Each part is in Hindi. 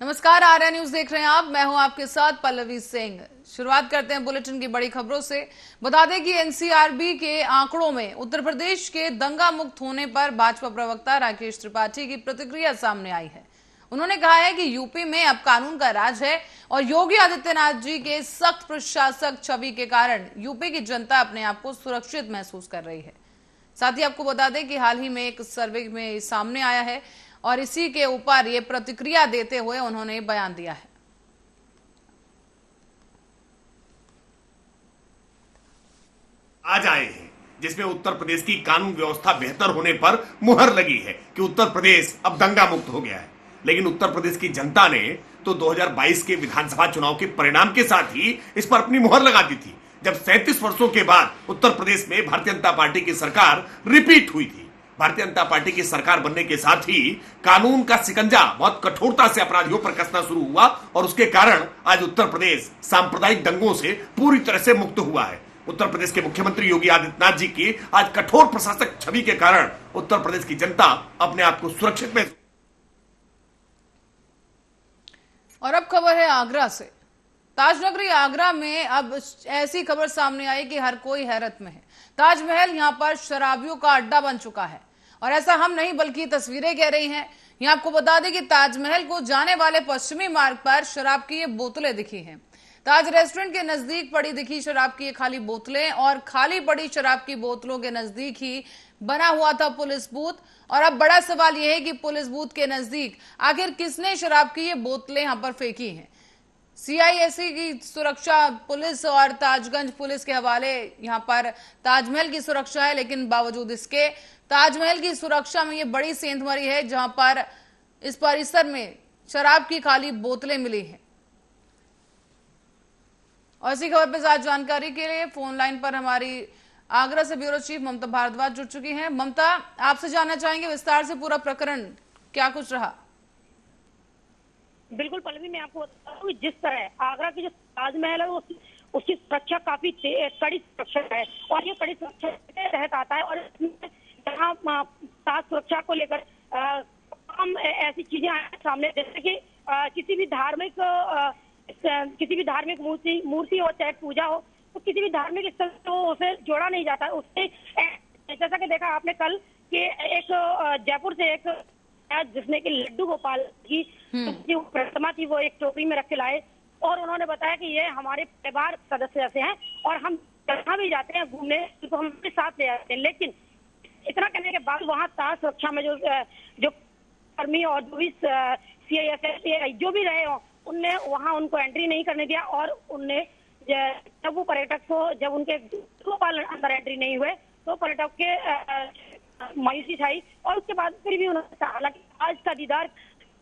नमस्कार, आर्या न्यूज देख रहे हैं आप। मैं हूं आपके साथ पल्लवी सिंह। शुरुआत करते हैं बुलेटिन की बड़ी खबरों से। बता दें कि एनसीआरबी के आंकड़ों में उत्तर प्रदेश के दंगा मुक्त होने पर भाजपा प्रवक्ता राकेश त्रिपाठी की प्रतिक्रिया सामने आई है। उन्होंने कहा है कि यूपी में अब कानून का राज है और योगी आदित्यनाथ जी के सख्त प्रशासक छवि के कारण यूपी की जनता अपने आप को सुरक्षित महसूस कर रही है। साथ ही आपको बता दें कि हाल ही में एक सर्वे में सामने आया है और इसी के ऊपर ये प्रतिक्रिया देते हुए उन्होंने बयान दिया है। आज आए हैं जिसमें उत्तर प्रदेश की कानून व्यवस्था बेहतर होने पर मुहर लगी है कि उत्तर प्रदेश अब दंगा मुक्त हो गया है। लेकिन उत्तर प्रदेश की जनता ने तो 2022 के विधानसभा चुनाव के परिणाम के साथ ही इस पर अपनी मुहर लगा दी थी, जब 37 वर्षों के बाद उत्तर प्रदेश में भारतीय जनता पार्टी की सरकार रिपीट हुई थी। भारतीय जनता पार्टी की सरकार बनने के साथ ही कानून का शिकंजा बहुत कठोरता से अपराधियों पर कसना शुरू हुआ और उसके कारण आज उत्तर प्रदेश सांप्रदायिक दंगों से पूरी तरह से मुक्त हुआ है। उत्तर प्रदेश के मुख्यमंत्री योगी आदित्यनाथ जी की आज कठोर प्रशासक छवि के कारण उत्तर प्रदेश की जनता अपने आप को सुरक्षित में। और अब खबर है आगरा से। ताजनगरी आगरा में अब ऐसी खबर सामने आई कि हर कोई हैरत में है। ताजमहल यहां पर शराबियों का अड्डा बन चुका है और ऐसा हम नहीं बल्कि तस्वीरें कह रही हैं। यहां आपको बता दें कि ताजमहल को जाने वाले पश्चिमी मार्ग पर शराब की ये बोतलें दिखी हैं। ताज रेस्टोरेंट के नजदीक पड़ी दिखी शराब की ये खाली बोतलें और खाली पड़ी शराब की बोतलों के नजदीक ही बना हुआ था पुलिस बूथ। और अब बड़ा सवाल यह है कि पुलिस बूथ के नजदीक आखिर किसने शराब की ये बोतलें यहां पर फेंकी हैं। सीआईएससी की सुरक्षा पुलिस और ताजगंज पुलिस के हवाले यहां पर ताजमहल की सुरक्षा है, लेकिन बावजूद इसके ताजमहल की सुरक्षा में ये बड़ी सेंधमारी है जहां पर इस परिसर में शराब की खाली बोतलें मिली हैं। और इसी खबर पर ज्यादा जानकारी के लिए फोन लाइन पर हमारी आगरा से ब्यूरो चीफ ममता भारद्वाज जुड़ चुकी हैं। ममता, आपसे जानना चाहेंगे विस्तार से पूरा प्रकरण क्या कुछ रहा। बिल्कुल पल्लवी, मैं आपको बता दूं जिस तरह आगरा की जो ताजमहल है उसकी सुरक्षा काफी कड़ी सुरक्षा है और ये कड़ी सुरक्षा के तहत आता है। और जहाँ ताज सुरक्षा को लेकर हम ऐसी चीजें आए सामने, जैसे कि किसी भी धार्मिक मूर्ति हो चाहे पूजा हो, तो किसी भी धार्मिक स्थल तो उसे जोड़ा नहीं जाता। उससे जैसा कि देखा आपने कल के एक जयपुर से एक जिसने कि लड्डू गोपाल की जो प्रतिमा थी वो एक टोकरी में रख के लाए और उन्होंने बताया कि ये हमारे परिवार सदस्य ऐसे हैं और हम जहाँ भी जाते हैं घूमने तो हम अपने साथ ले जाते हैं। लेकिन इतना कहने के बाद वहाँ ताज सुरक्षा में जो कर्मी और जो भी सीआईएसएफ जो भी रहे हो उनने वहाँ उनको एंट्री नहीं करने दिया और उनने जब वो पर्यटक को जब उनके गोपाल अंदर एंट्री नहीं हुए तो पर्यटक के मायूसी छाई और उसके बाद फिर भी उन्होंने हालांकि आज का दीदार।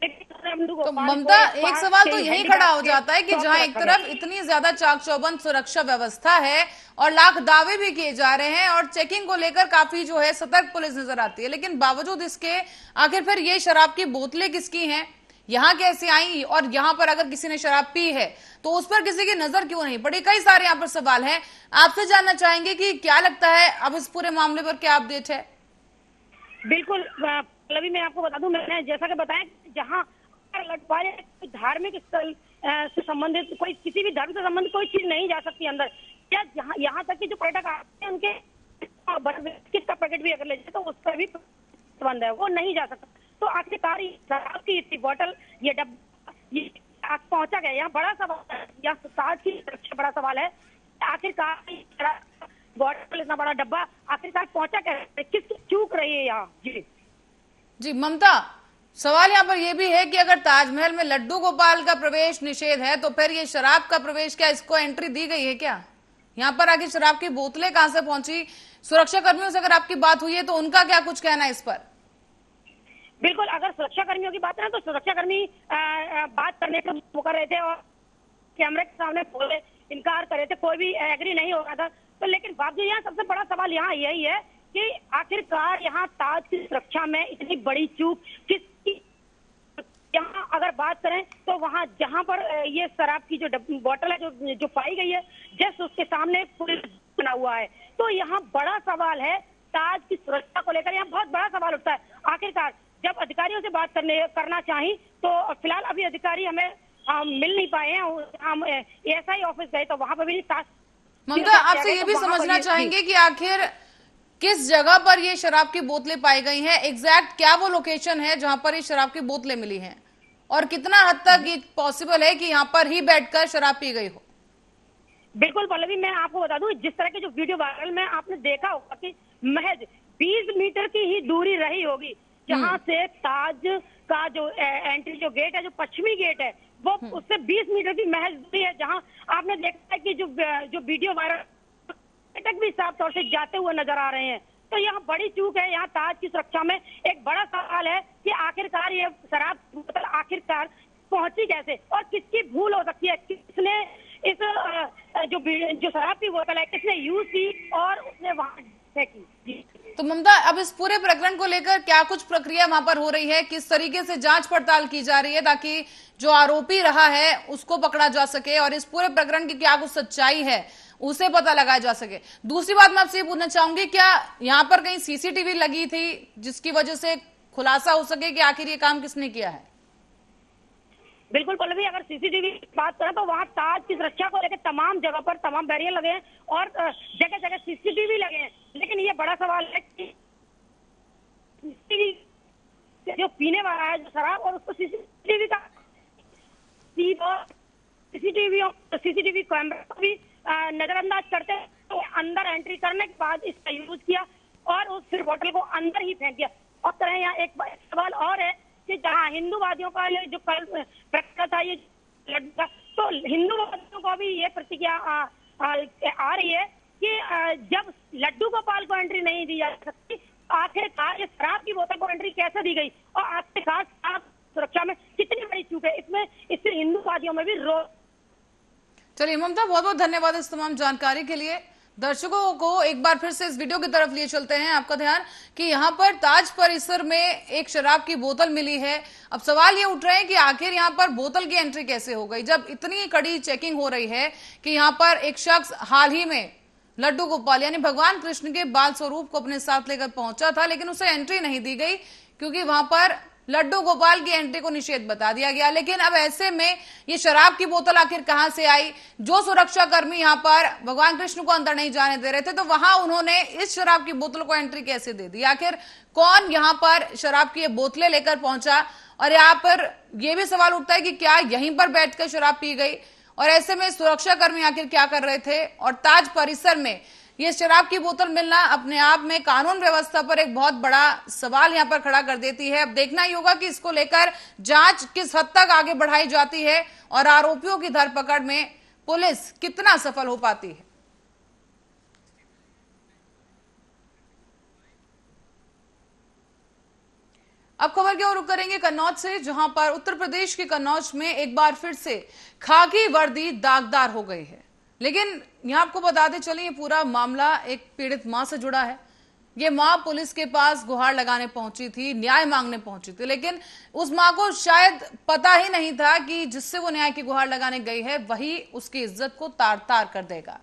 तो ममता, एक सवाल तो यही खड़ा हो जाता है कि जहां एक तरफ इतनी ज्यादा चाक चौबंद सुरक्षा व्यवस्था है और लाख दावे भी किए जा रहे हैं और चेकिंग को लेकर काफी जो है सतर्क पुलिस नजर आती है, लेकिन बावजूद इसके आखिर फिर ये शराब की बोतलें किसकी हैं, यहाँ कैसे आई और यहाँ पर अगर किसी ने शराब पी है तो उस पर किसी की नजर क्यों नहीं पड़ी। कई सारे यहाँ पर सवाल हैं। आपसे जानना चाहेंगे कि क्या लगता है अब इस पूरे मामले पर क्या अपडेट है। बिल्कुल पल्लवी, मैं आपको बता दूं, मैंने जैसा कि बताया जहाँ धार्मिक स्थल से संबंधित कोई किसी भी धर्म से संबंधित कोई चीज नहीं जा सकती अंदर, या यहाँ तक कि जो पर्यटक आते हैं उनके बिस्किट का पैकेट भी अगर ले जाए तो उस पर भी प्रतिबंध है, वो नहीं जा सकता। तो आखिरकार शराब की इतनी बोतल ये डब्बा ये आज पहुंचा गया, यहाँ बड़ा सवाल है, यहाँ ताज की सुरक्षा बड़ा सवाल है। आखिरकार बोतल इतना बड़ा डब्बा आखिरकार पहुंचा क्या, किसकी चूक रही है यहाँ। जी ममता, सवाल यहाँ पर यह भी है कि अगर ताजमहल में लड्डू गोपाल का प्रवेश निषेध है तो फिर ये शराब का प्रवेश क्या इसको एंट्री दी गई है क्या? यहाँ पर आगे शराब की बोतलें कहां से पहुंची? सुरक्षा कर्मियों से अगर आपकी बात हुई है तो उनका क्या कुछ कहना है इस पर? बिल्कुल, अगर सुरक्षा कर्मियों की बात है ना तो सुरक्षा कर्मी बात करने से मुकर रहे थे और कैमरे के सामने बोले इनकार कर रहे थे, कोई भी एग्री नहीं हो रहा था। तो लेकिन बावजूद यहाँ सबसे बड़ा सवाल यहाँ यही है कि आखिरकार यहाँ ताज की सुरक्षा में इतनी बड़ी चूक किसकी। यहाँ अगर बात करें तो वहाँ जहाँ पर ये शराब की जो बोतल है जो पाई गई है जस्ट उसके सामने पुलिस बना हुआ है। तो यहाँ बड़ा सवाल है ताज की सुरक्षा को लेकर, यहाँ बहुत बड़ा सवाल उठता है। आखिरकार जब अधिकारियों से बात करना चाही तो फिलहाल अभी अधिकारी हमें मिल नहीं पाए हैं। हम एएसआई ऑफिस गए तो वहां पर भी ममता, आपसे ये भी समझना चाहेंगे कि आखिर किस जगह पर ये शराब की बोतलें पाई गई हैं, एग्जैक्ट क्या वो लोकेशन है जहां पर ये शराब की बोतलें मिली हैं, और कितना हद तक ये पॉसिबल है कि यहाँ पर ही बैठकर शराब पी गई हो? बिल्कुल पल्लवी, मैं आपको बता दूं, जिस तरह के जो वीडियो वायरल में आपने देखा होगा कि महज 20 मीटर की ही दूरी रही होगी जहां से ताज का जो एंट्री जो गेट है, जो पश्चिमी गेट है, वो उससे 20 मीटर की महज दूरी है, जहां आपने देखा है कि जो वीडियो वायरल तक भी साफ तौर से जाते हुए नजर आ रहे हैं। तो यहाँ बड़ी चूक है। यहाँ ताज की सुरक्षा में एक बड़ा सवाल है कि आखिरकार ये शराब बोतल आखिरकार पहुंची कैसे और किसकी भूल हो सकती है, किसने इस जो शराब की बोतल है किसने यूज की और उसने वहां फेंकी। तो ममता, अब इस पूरे प्रकरण को लेकर क्या कुछ प्रक्रिया वहां पर हो रही है, किस तरीके से जांच पड़ताल की जा रही है ताकि जो आरोपी रहा है उसको पकड़ा जा सके और इस पूरे प्रकरण की क्या कुछ सच्चाई है उसे पता लगाया जा सके? दूसरी बात मैं आपसे ये पूछना चाहूंगी, क्या यहाँ पर कहीं सीसीटीवी लगी थी जिसकी वजह से खुलासा हो सके कि आखिर ये काम किसने किया है? बिल्कुल पल्लवी, अगर सीसीटीवी की बात करें तो वहाँ ताज की सुरक्षा को लेकर तमाम जगह पर तमाम बैरियर लगे हैं और जगह जगह सीसीटीवी लगे हैं। लेकिन ये बड़ा सवाल है कि जो पीने वाला है जो शराब और उसको सीसीटीवी कैमरा को भी नजरअंदाज करते हैं, तो अंदर एंट्री करने के बाद इसका यूज किया और उस बोतल को अंदर ही फेंक दिया। और तरह यहाँ एक सवाल और है कि जहाँ हिंदूवादियों का ये जो कल प्रकरण था ये लड़का, तो हिंदूवादियों को भी ये प्रतिक्रिया आ रही है कि जब लड्डू गोपाल को एंट्री नहीं दी जा सकती, आखिरकार ये शराब की बोतल को एंट्री कैसे दी गई और आखिरकार शराब सुरक्षा में कितनी बड़ी चूक है, इससे हिंदूवादियों में भी रोष। चलिए ममता, बहुत बहुत धन्यवाद इस तमाम जानकारी के लिए। दर्शकों को एक बार फिर से इस वीडियो की तरफ लिए चलते हैं आपका ध्यान कि यहाँ पर ताज परिसर में एक शराब की बोतल मिली है। अब सवाल ये उठ रहे हैं कि आखिर यहाँ पर बोतल की एंट्री कैसे हो गई, जब इतनी कड़ी चेकिंग हो रही है कि यहाँ पर एक शख्स हाल ही में लड्डू गोपाल यानी भगवान कृष्ण के बाल स्वरूप को अपने साथ लेकर पहुंचा था, लेकिन उसे एंट्री नहीं दी गई क्योंकि वहां पर लड्डू गोपाल की एंट्री को निषेध बता दिया गया। लेकिन अब ऐसे में ये शराब की बोतल आखिर कहां से आई? जो सुरक्षा कर्मी यहां पर भगवान कृष्ण को अंदर नहीं जाने दे रहे थे, तो वहां उन्होंने इस शराब की बोतल को एंट्री कैसे दे दी? आखिर कौन यहां पर शराब की ये बोतलें लेकर पहुंचा? और यहाँ पर यह भी सवाल उठता है कि क्या यहीं पर बैठकर शराब पी गई, और ऐसे में सुरक्षा कर्मी आखिर क्या कर रहे थे? और ताज परिसर में ये शराब की बोतल मिलना अपने आप में कानून व्यवस्था पर एक बहुत बड़ा सवाल यहां पर खड़ा कर देती है। अब देखना ही होगा कि इसको लेकर जांच किस हद तक आगे बढ़ाई जाती है और आरोपियों की धरपकड़ में पुलिस कितना सफल हो पाती है। अब खबर की ओर रुख करेंगे कन्नौज से, जहां पर उत्तर प्रदेश के कन्नौज में एक बार फिर से खाकी वर्दी दागदार हो गई है। लेकिन यहां आपको बताते चले ये पूरा मामला एक पीड़ित मां से जुड़ा है। ये मां पुलिस के पास गुहार लगाने पहुंची थी, न्याय मांगने पहुंची थी, लेकिन उस मां को शायद पता ही नहीं था कि जिससे वो न्याय की गुहार लगाने गई है वही उसकी इज्जत को तार तार कर देगा।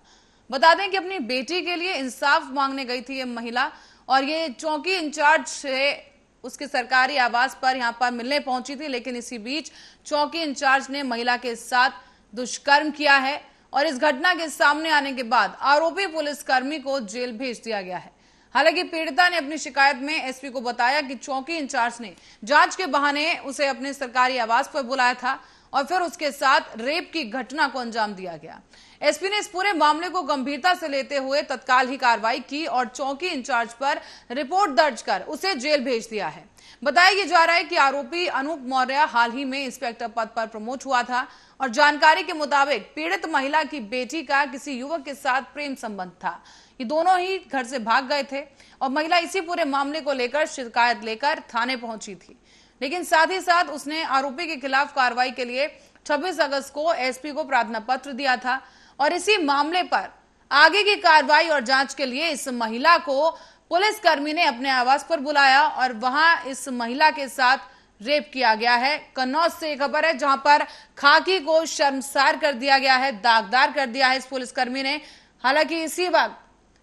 बता दें कि अपनी बेटी के लिए इंसाफ मांगने गई थी ये महिला, और ये चौकी इंचार्ज से उसके सरकारी आवास पर यहां पर मिलने पहुंची थी। लेकिन इसी बीच चौकी इंचार्ज ने महिला के साथ दुष्कर्म किया है और इस घटना के सामने आने के बाद आरोपी पुलिसकर्मी को जेल भेज दिया गया है। हालांकि पीड़िता ने अपनी शिकायत में एसपी को बताया कि चौकी इंचार्ज ने जांच के बहाने उसे अपने सरकारी आवास पर बुलाया था और फिर उसके साथ रेप की घटना को अंजाम दिया गया। एसपी ने इस पूरे मामले को गंभीरता से लेते हुए तत्काल ही कार्रवाई की और चौकी इंचार्ज पर रिपोर्ट दर्ज कर उसे जेल भेज दिया है। बताया जा रहा है कि आरोपी अनूप मौर्य हाल ही में इंस्पेक्टर पद पर प्रमोट हुआ था और जानकारी के मुताबिक पीड़ित महिला की बेटी का किसी युवक के साथ प्रेम संबंध था। ये दोनों ही घर से भाग गए थे और महिला इसी पूरे मामले को लेकर शिकायत लेकर थाने पहुंची थी। लेकिन साथ ही साथ उसने आरोपी के खिलाफ कार्रवाई के लिए 26 अगस्त को एसपी को प्रार्थना पत्र दिया था और इसी मामले पर आगे की कार्रवाई और जांच के लिए इस महिला को पुलिसकर्मी ने अपने आवास पर बुलाया और वहां इस महिला के साथ रेप किया गया है। कन्नौज से एक खबर है जहां पर खाकी को शर्मसार कर दिया गया है, दागदार कर दिया है इस पुलिसकर्मी ने। हालांकि इसी वक्त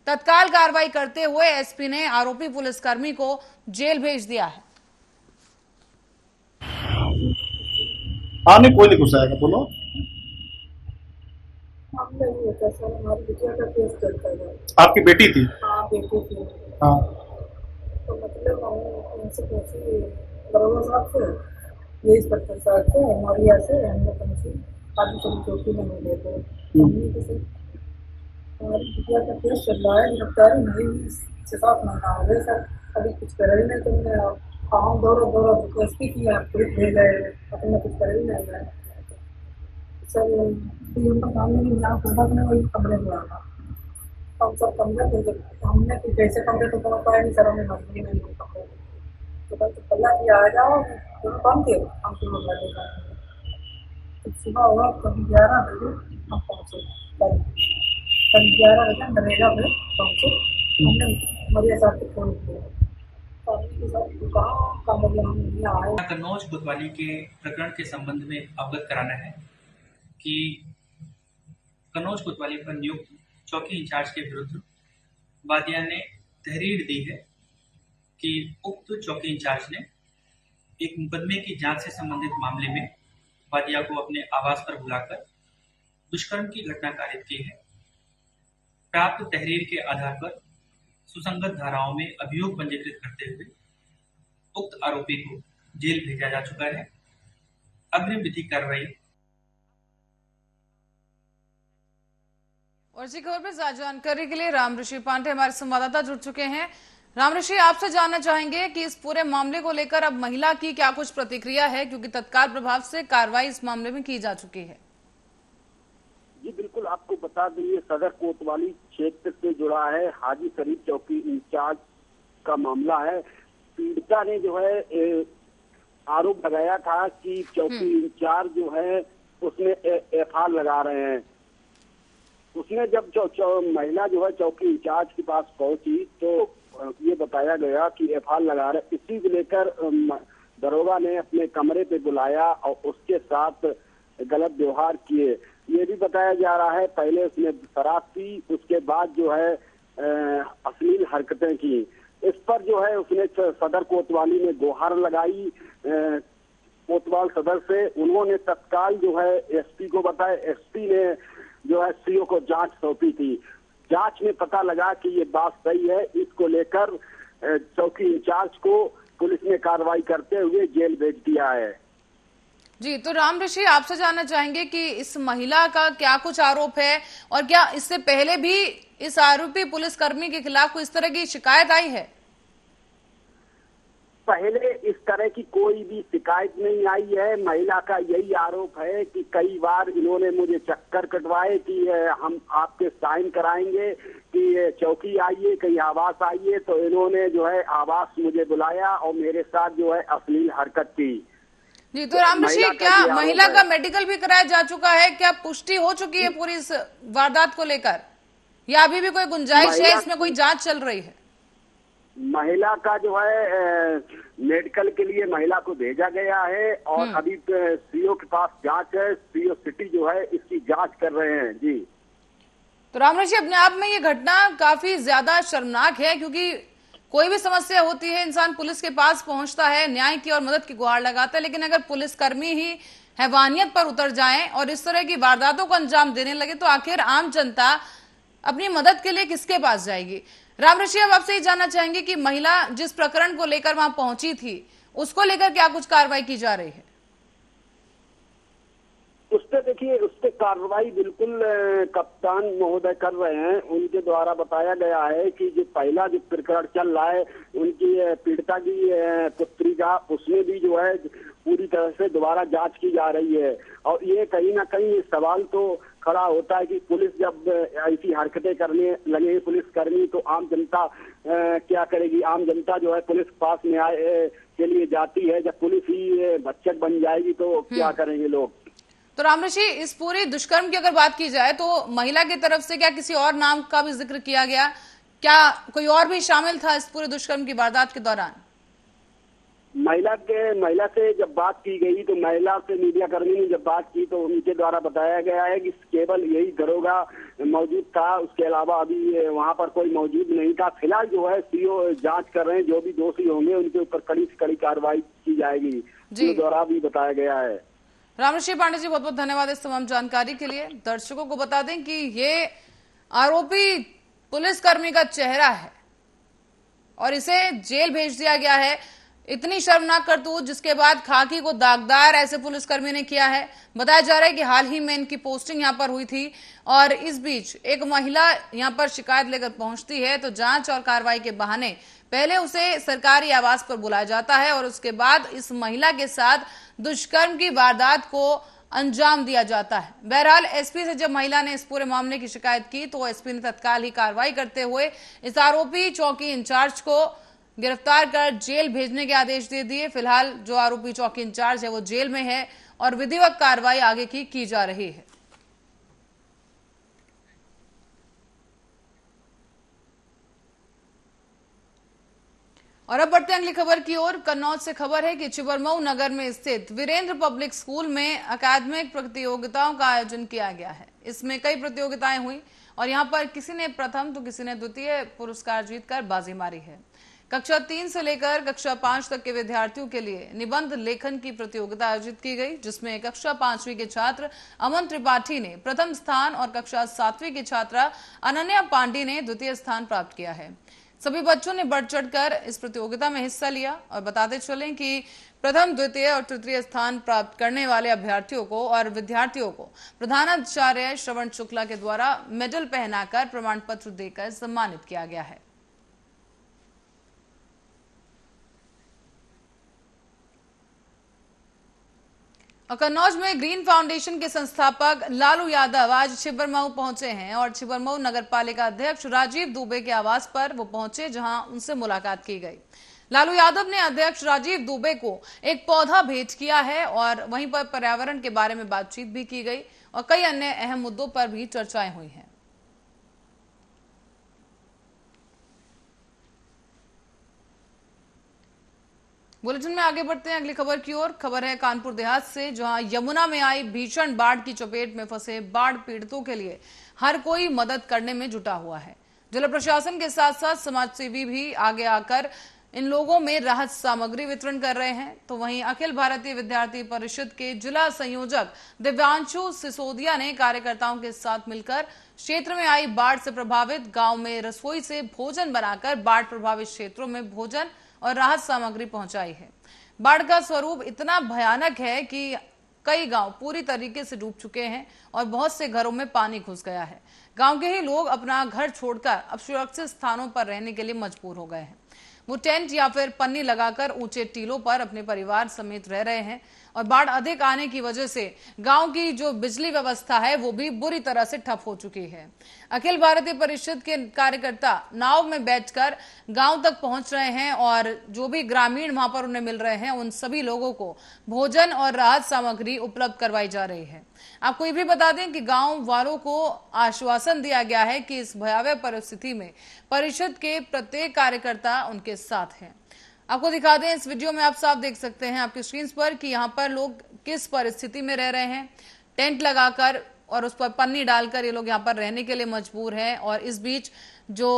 तत्काल कार्रवाई करते हुए एसपी ने आरोपी पुलिसकर्मी को जेल भेज दिया है। हाँ नहीं कोई नहीं गुस्सा आएगा, बोलो। मामला ये होता सर, हमारी बिटिया का केस चलता है। आपकी बेटी थी? हाँ बेटी थी। हाँ तो मतलब हम उनसे पूछी दरोगा साहब से, ये इंस्पेक्टर साहब से, हमारिया से, हम लोग उनसे आदमी चली चौकी में मिले थे। हमने किसी हमारी बिटिया का केस चल रहा है, गिरफ्तारी नहीं हुई 6-7 महीना हो गए सर, अभी कुछ करे ही नहीं। तुमने काम दौरा रिक्वेस्ट किया, पुलिस भेज गए, अपने कुछ करे ही नहीं है सर। उनका काम नहीं, यहाँ पूरा अपने वही कमरे में आना, हम सब कमरे पे हमने कुछ ऐसे कमरे तो पहुँच पाया नहीं सर, हमें मजबूरी नहीं हुई कमरे। तो कल पहला कि आ जाओ, तो कम थे हम शुरू कर देगा। तो सुबह हुआ कभी 11 बजे हम पहुँचे, कल 11 बजे नरेगा पे पहुँचे। हमने मरिया साहब को फोन किया, फैमिली के साथ दुकान का मतलब हम यहाँ आए। कन्नौज कोतवाली के प्रकरण के संबंध में अवगत कराना है कि कन्नौज कोतवाली पर नियुक्त चौकी इंचार्ज के विरुद्ध वादिया ने तहरीर दी है कि उक्त चौकी इंचार्ज ने एक मुकदमे की जांच से संबंधित मामले में वादिया को अपने आवास पर बुलाकर दुष्कर्म की घटना कारित की है। प्राप्त तहरीर के आधार पर सुसंगत धाराओं में अभियोग पंजीकृत करते हुए उक्त आरोपी को जेल भेजा जा चुका है। अग्रिम विधिक कार्रवाई। और इसी खबर पर ज्यादा जानकारी के लिए राम ऋषि पांडे हमारे संवाददाता जुड़ चुके हैं। राम ऋषि, आपसे जानना चाहेंगे कि इस पूरे मामले को लेकर अब महिला की क्या कुछ प्रतिक्रिया है, क्योंकि तत्काल प्रभाव से कार्रवाई इस मामले में की जा चुकी है। जी बिल्कुल, आपको बता दें सदर कोतवाली क्षेत्र से जुड़ा है, हाजी शरीफ चौकी इंचार्ज का मामला है। पीड़िता ने जो है आरोप लगाया था कि चौकी इंचार्ज जो है उसमें एफआईआर लगा रहे हैं। उसने जब महिला जो है चौकी इंचार्ज के पास पहुंची तो ये बताया गया कि एफआईआर लगा रहे, इसी को लेकर दरोगा ने अपने कमरे पे बुलाया और उसके साथ गलत व्यवहार किए। ये भी बताया जा रहा है पहले उसने शराब पी, उसके बाद जो है अश्लील हरकतें की। इस पर जो है उसने सदर कोतवाली में गुहार लगाई कोतवाल सदर से। उन्होंने तत्काल जो है एसपी को बताया, एसपी ने जो है सीओ को जांच सौंपी थी। जांच में पता लगा कि ये बात सही है। इसको लेकर चौकी इंचार्ज को पुलिस ने कार्रवाई करते हुए जेल भेज दिया है। जी, तो राम ऋषि, आपसे जानना चाहेंगे कि इस महिला का क्या कुछ आरोप है और क्या इससे पहले भी इस आरोपी पुलिसकर्मी के खिलाफ कोई इस तरह की शिकायत आई है? पहले इस तरह की कोई भी शिकायत नहीं आई है। महिला का यही आरोप है कि कई बार इन्होंने मुझे चक्कर कटवाए कि हम आपके साइन कराएंगे कि चौकी आइए, कहीं आवास आइए, तो इन्होंने जो है आवास मुझे बुलाया और मेरे साथ जो है अश्लील हरकत की। जी, तो राम ऋषि, क्या महिला का मेडिकल भी कराया जा चुका है? क्या पुष्टि हो चुकी है पूरी इस वारदात को लेकर, या अभी भी कोई गुंजाइश है, इसमें कोई जांच चल रही है? महिला का जो है मेडिकल के लिए महिला को भेजा गया है और अभी सीओ के पास जांच है। सीओ सिटी जो है इसकी जांच कर रहे हैं। जी, तो राम ऋषि, अपने आप में ये घटना काफी ज्यादा शर्मनाक है, क्योंकि कोई भी समस्या होती है इंसान पुलिस के पास पहुंचता है, न्याय की और मदद की गुहार लगाता है, लेकिन अगर पुलिसकर्मी ही हैवानियत पर उतर जाएं और इस तरह की वारदातों को अंजाम देने लगे तो आखिर आम जनता अपनी मदद के लिए किसके पास जाएगी? राम ऋषि, अब आपसे ये जानना चाहेंगे कि महिला जिस प्रकरण को लेकर वहां पहुंची थी उसको लेकर क्या कुछ कार्रवाई की जा रही है? उस पे देखिए, उस पे कार्रवाई बिल्कुल कप्तान महोदय कर रहे हैं। उनके द्वारा बताया गया है कि जो पहला जो प्रकरण चल रहा है उनकी पीड़िता की पुत्री का, उसमें भी जो है पूरी तरह से दोबारा जांच की जा रही है। और ये कहीं ना कहीं सवाल तो खड़ा होता है कि पुलिस जब ऐसी हरकतें करने लगे पुलिसकर्मी, तो आम जनता क्या करेगी? आम जनता जो है पुलिस के पास न्याय के लिए जाती है। जब पुलिस ही भक्षक बन जाएगी तो क्या करेंगे लोग? तो राम ऋषि, इस पूरी दुष्कर्म की अगर बात की जाए तो महिला की तरफ से क्या किसी और नाम का भी जिक्र किया गया? क्या कोई और भी शामिल था इस पूरे दुष्कर्म की वारदात के दौरान? महिला से जब बात की गई तो महिला से मीडिया कर्मी ने जब बात की तो उनके द्वारा बताया गया है कि केवल यही दरोगा मौजूद था, उसके अलावा अभी वहां पर कोई मौजूद नहीं था। फिलहाल जो है सीओ जांच कर रहे हैं, जो भी दोषी होंगे उनके ऊपर कड़ी से कड़ी कार्रवाई की जाएगी, उसके द्वारा भी बताया गया है। रामऋषि पांडे जी, बहुत बहुत धन्यवाद इस तमाम जानकारी के लिए। दर्शकों को बता दें कि ये आरोपी पुलिसकर्मी का चेहरा है और इसे जेल भेज दिया गया है। इतनी शर्मनाक करतूत, जिसके बाद खाकी को दागदार ऐसे पुलिसकर्मी ने किया है। बताया जा रहा है कि हाल ही में इनकी पोस्टिंग यहां पर हुई थी और इस बीच एक महिला यहां पर शिकायत लेकर पहुंचती है, तो जांच और कार्रवाई के बहाने पहले उसे सरकारी आवास पर बुलाया जाता है और उसके बाद इस महिला के साथ दुष्कर्म की वारदात को अंजाम दिया जाता है। बहरहाल एसपी से जब महिला ने इस पूरे मामले की शिकायत की तो एसपी ने तत्काल ही कार्रवाई करते हुए इस आरोपी चौकी इंचार्ज को गिरफ्तार कर जेल भेजने के आदेश दे दिए। फिलहाल जो आरोपी चौकी इंचार्ज है वो जेल में है और विधिवत कार्रवाई आगे की जा रही है। और अब बढ़ते हैं अगली खबर की ओर। कन्नौज से खबर है कि छिबरमऊ नगर में स्थित वीरेंद्र पब्लिक स्कूल में अकादमिक प्रतियोगिताओं का आयोजन किया गया है। इसमें कई प्रतियोगिताएं हुई और यहां पर किसी ने प्रथम तो किसी ने द्वितीय पुरस्कार जीतकर बाजी मारी है। कक्षा 3 से लेकर कक्षा 5 तक के विद्यार्थियों के लिए निबंध लेखन की प्रतियोगिता आयोजित की गई, जिसमें कक्षा 5वीं के छात्र अमन त्रिपाठी ने प्रथम स्थान और कक्षा 7वीं की छात्रा अनन्या पांडे ने द्वितीय स्थान प्राप्त किया है। सभी बच्चों ने बढ़ चढ़कर इस प्रतियोगिता में हिस्सा लिया और बताते चलें कि प्रथम, द्वितीय और तृतीय स्थान प्राप्त करने वाले अभ्यर्थियों को और विद्यार्थियों को प्रधानाचार्य श्रवण शुक्ला के द्वारा मेडल पहनाकर प्रमाण पत्र देकर सम्मानित किया गया है। कन्नौज में ग्रीन फाउंडेशन के संस्थापक लालू यादव आज छिबरमऊ पहुंचे हैं और छिबरमऊ नगर पालिका अध्यक्ष राजीव दुबे के आवास पर वो पहुंचे, जहां उनसे मुलाकात की गई। लालू यादव ने अध्यक्ष राजीव दुबे को एक पौधा भेंट किया है और वहीं पर पर्यावरण के बारे में बातचीत भी की गई और कई अन्य अहम मुद्दों पर भी चर्चाएं हुई हैं। बुलेटिन में आगे बढ़ते हैं अगली खबर की ओर। खबर है कानपुर देहात से, जहां यमुना में आई भीषण बाढ़ की चपेट में फंसे बाढ़ पीड़ितों के लिए हर कोई मदद करने में जुटा हुआ है। जिला प्रशासन के साथ साथ समाजसेवी भी आगे आकर इन लोगों में राहत सामग्री वितरण कर रहे हैं। तो वहीं अखिल भारतीय विद्यार्थी परिषद के जिला संयोजक दिव्यांशु सिसोदिया ने कार्यकर्ताओं के साथ मिलकर क्षेत्र में आई बाढ़ से प्रभावित गांव में रसोई से भोजन बनाकर बाढ़ प्रभावित क्षेत्रों में भोजन और राहत सामग्री पहुंचाई है। बाढ़ का स्वरूप इतना भयानक है कि कई गांव पूरी तरीके से डूब चुके हैं और बहुत से घरों में पानी घुस गया है। गांव के ही लोग अपना घर छोड़कर अब सुरक्षित स्थानों पर रहने के लिए मजबूर हो गए हैं। वो टेंट या फिर पन्नी लगाकर ऊंचे टीलों पर अपने परिवार समेत रह रहे हैं और बाढ़ अधिक आने की वजह से गांव की जो बिजली व्यवस्था है वो भी बुरी तरह से ठप हो चुकी है। अखिल भारतीय परिषद के कार्यकर्ता नाव में बैठकर गांव तक पहुंच रहे हैं और जो भी ग्रामीण वहां पर उन्हें मिल रहे हैं उन सभी लोगों को भोजन और राहत सामग्री उपलब्ध करवाई जा रही है। आपको ये भी बता दें कि गांव वालों को आश्वासन दिया गया है कि इस भयावह परिस्थिति में परिषद के प्रत्येक कार्यकर्ता उनके साथ हैं। आपको दिखा दें, इस वीडियो में आप साफ देख सकते हैं आपकी स्क्रीन पर कि यहाँ पर लोग किस परिस्थिति में रह रहे हैं। टेंट लगाकर और उस पर पन्नी डालकर ये लोग यहाँ पर रहने के लिए मजबूर हैं। और इस बीच जो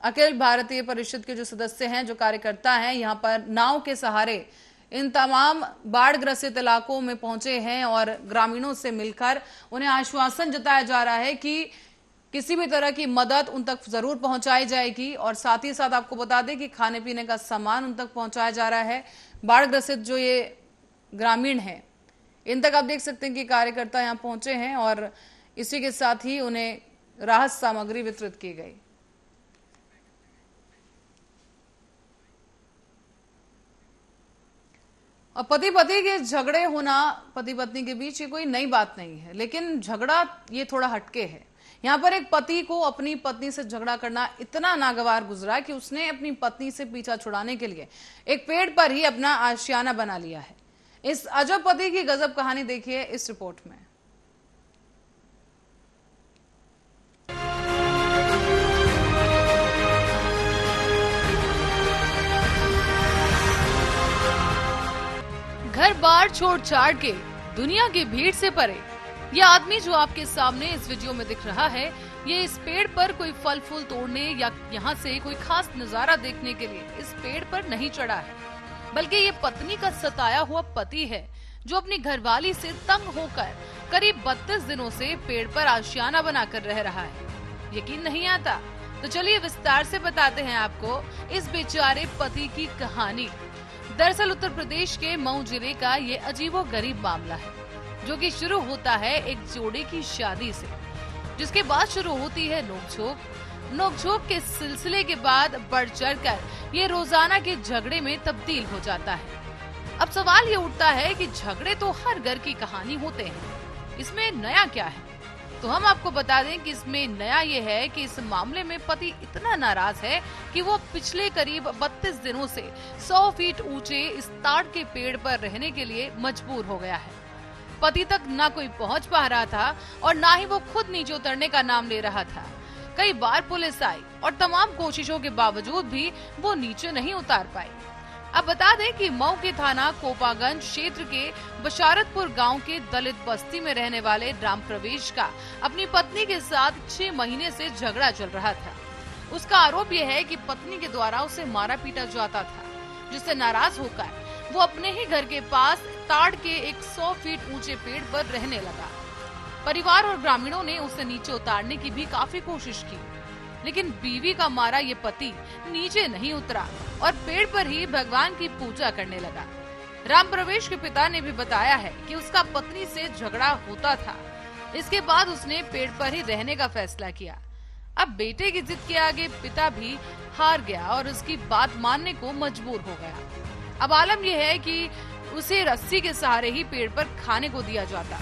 अखिल भारतीय परिषद के जो सदस्य हैं, जो कार्यकर्ता हैं, यहाँ पर नाव के सहारे इन तमाम बाढ़ ग्रसित इलाकों में पहुंचे हैं और ग्रामीणों से मिलकर उन्हें आश्वासन जताया जा रहा है कि किसी भी तरह की मदद उन तक जरूर पहुंचाई जाएगी। और साथ ही साथ आपको बता दें कि खाने पीने का सामान उन तक पहुंचाया जा रहा है। बाढ़ ग्रसित जो ये ग्रामीण हैं, इन तक आप देख सकते हैं कि कार्यकर्ता यहां पहुंचे हैं और इसी के साथ ही उन्हें राहत सामग्री वितरित की गई। और पति पत्नी के झगड़े होना पति पत्नी के बीच ये कोई नई बात नहीं है, लेकिन झगड़ा ये थोड़ा हटके है। यहाँ पर एक पति को अपनी पत्नी से झगड़ा करना इतना नागवार गुजरा कि उसने अपनी पत्नी से पीछा छुड़ाने के लिए एक पेड़ पर ही अपना आशियाना बना लिया है। इस अजब पति की गजब कहानी देखिए इस रिपोर्ट में। घर बार छोड़ छाड़ के दुनिया की भीड़ से परे यह आदमी जो आपके सामने इस वीडियो में दिख रहा है, ये इस पेड़ पर कोई फल फूल तोड़ने या यहाँ से कोई खास नजारा देखने के लिए इस पेड़ पर नहीं चढ़ा है, बल्कि ये पत्नी का सताया हुआ पति है जो अपनी घरवाली से तंग होकर करीब 32 दिनों से पेड़ पर आशियाना बनाकर रह रहा है। यकीन नहीं आता? तो चलिए विस्तार से बताते हैं आपको इस बेचारे पति की कहानी। दरअसल उत्तर प्रदेश के मऊ जिले का ये अजीबोगरीब मामला है, जो कि शुरू होता है एक जोड़े की शादी से, जिसके बाद शुरू होती है नोकझोंक के सिलसिले के बाद बढ़ चढ़कर ये रोजाना के झगड़े में तब्दील हो जाता है। अब सवाल ये उठता है कि झगड़े तो हर घर की कहानी होते हैं, इसमें नया क्या है? तो हम आपको बता दें कि इसमें नया ये है कि इस मामले में पति इतना नाराज है कि वो पिछले करीब 32 दिनों से 100 फीट ऊंचे इस ताड़ के पेड़ पर रहने के लिए मजबूर हो गया है। पति तक ना कोई पहुंच पा रहा था और ना ही वो खुद नीचे उतरने का नाम ले रहा था। कई बार पुलिस आई और तमाम कोशिशों के बावजूद भी वो नीचे नहीं उतार पाई। अब बता दें कि मऊ के थाना कोपागंज क्षेत्र के बशारतपुर गांव के दलित बस्ती में रहने वाले राम प्रवेश का अपनी पत्नी के साथ 6 महीने से झगड़ा चल रहा था। उसका आरोप यह है कि पत्नी के द्वारा उसे मारा पीटा जाता था, जिससे नाराज होकर वो अपने ही घर के पास ताड़ के एक 100 फीट ऊंचे पेड़ पर रहने लगा। परिवार और ग्रामीणों ने उसे नीचे उतारने की भी काफी कोशिश की, लेकिन बीवी का मारा ये पति नीचे नहीं उतरा और पेड़ पर ही भगवान की पूजा करने लगा। राम प्रवेश के पिता ने भी बताया है कि उसका पत्नी से झगड़ा होता था। इसके बाद उसने पेड़ पर ही रहने का फैसला किया। अब बेटे की जिद के आगे पिता भी हार गया और उसकी बात मानने को मजबूर हो गया। अब आलम यह है कि उसे रस्सी के सहारे ही पेड़ पर खाने को दिया जाता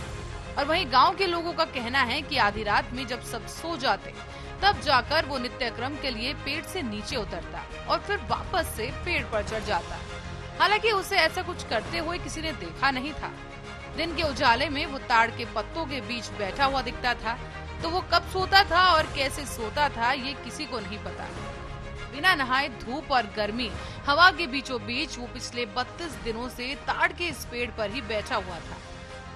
और वहीं गांव के लोगों का कहना है कि आधी रात में जब सब सो जाते तब जाकर वो नित्यक्रम के लिए पेड़ से नीचे उतरता और फिर वापस से पेड़ पर चढ़ जाता। हालांकि उसे ऐसा कुछ करते हुए किसी ने देखा नहीं था। दिन के उजाले में वो ताड़ के पत्तों के बीच बैठा हुआ दिखता था, तो वो कब सोता था और कैसे सोता था ये किसी को नहीं पता। बिना नहाए धूप और गर्मी हवा के बीचों बीच वो पिछले 32 दिनों से ताड़ के इस पेड़ पर ही बैठा हुआ था।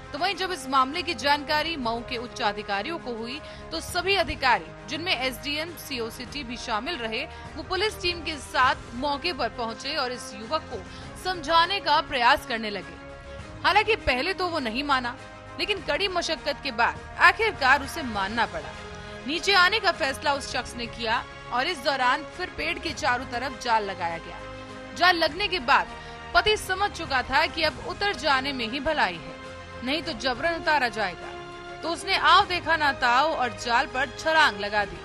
तो वहीं जब इस मामले की जानकारी मऊ के उच्च अधिकारियों को हुई तो सभी अधिकारी, जिनमें एसडीएम, सीओ सिटी भी शामिल रहे, वो पुलिस टीम के साथ मौके पर पहुंचे और इस युवक को समझाने का प्रयास करने लगे। हालांकि पहले तो वो नहीं माना, लेकिन कड़ी मशक्कत के बाद आखिरकार उसे मानना पड़ा। नीचे आने का फैसला उस शख्स ने किया और इस दौरान फिर पेड़ के चारों तरफ जाल लगाया गया। जाल लगने के बाद पति समझ चुका था कि अब उतर जाने में ही भलाई है, नहीं तो जबरन उतारा जाएगा। तो उसने आव देखा ना ताव और जाल पर छलांग लगा दी।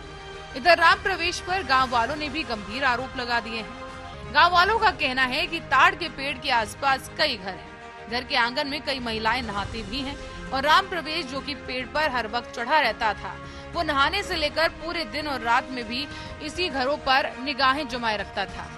इधर राम प्रवेश पर गांव वालों ने भी गंभीर आरोप लगा दिए हैं। गांव वालों का कहना है कि ताड़ के पेड़ के आसपास कई घर हैं। घर के आंगन में कई महिलाएं नहाती भी हैं और राम प्रवेश, जो कि पेड़ पर हर वक्त चढ़ा रहता था, वो नहाने से लेकर पूरे दिन और रात में भी इसी घरों पर निगाहें जमाए रखता था।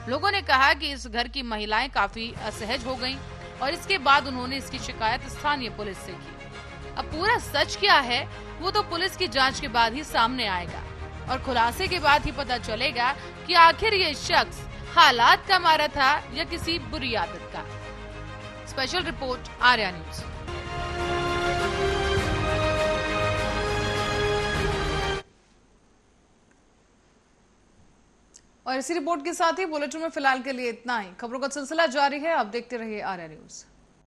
लोगों ने कहा कि इस घर की महिलाएं काफी असहज हो गयीं और इसके बाद उन्होंने इसकी शिकायत स्थानीय पुलिस से की। अब पूरा सच क्या है वो तो पुलिस की जांच के बाद ही सामने आएगा और खुलासे के बाद ही पता चलेगा कि आखिर ये शख्स हालात का मारा था या किसी बुरी आदत का। Special report, Arya news. और इसी रिपोर्ट के साथ ही बुलेटिन में फिलहाल के लिए इतना ही। खबरों का सिलसिला जारी है, आप देखते रहिए आर्या न्यूज।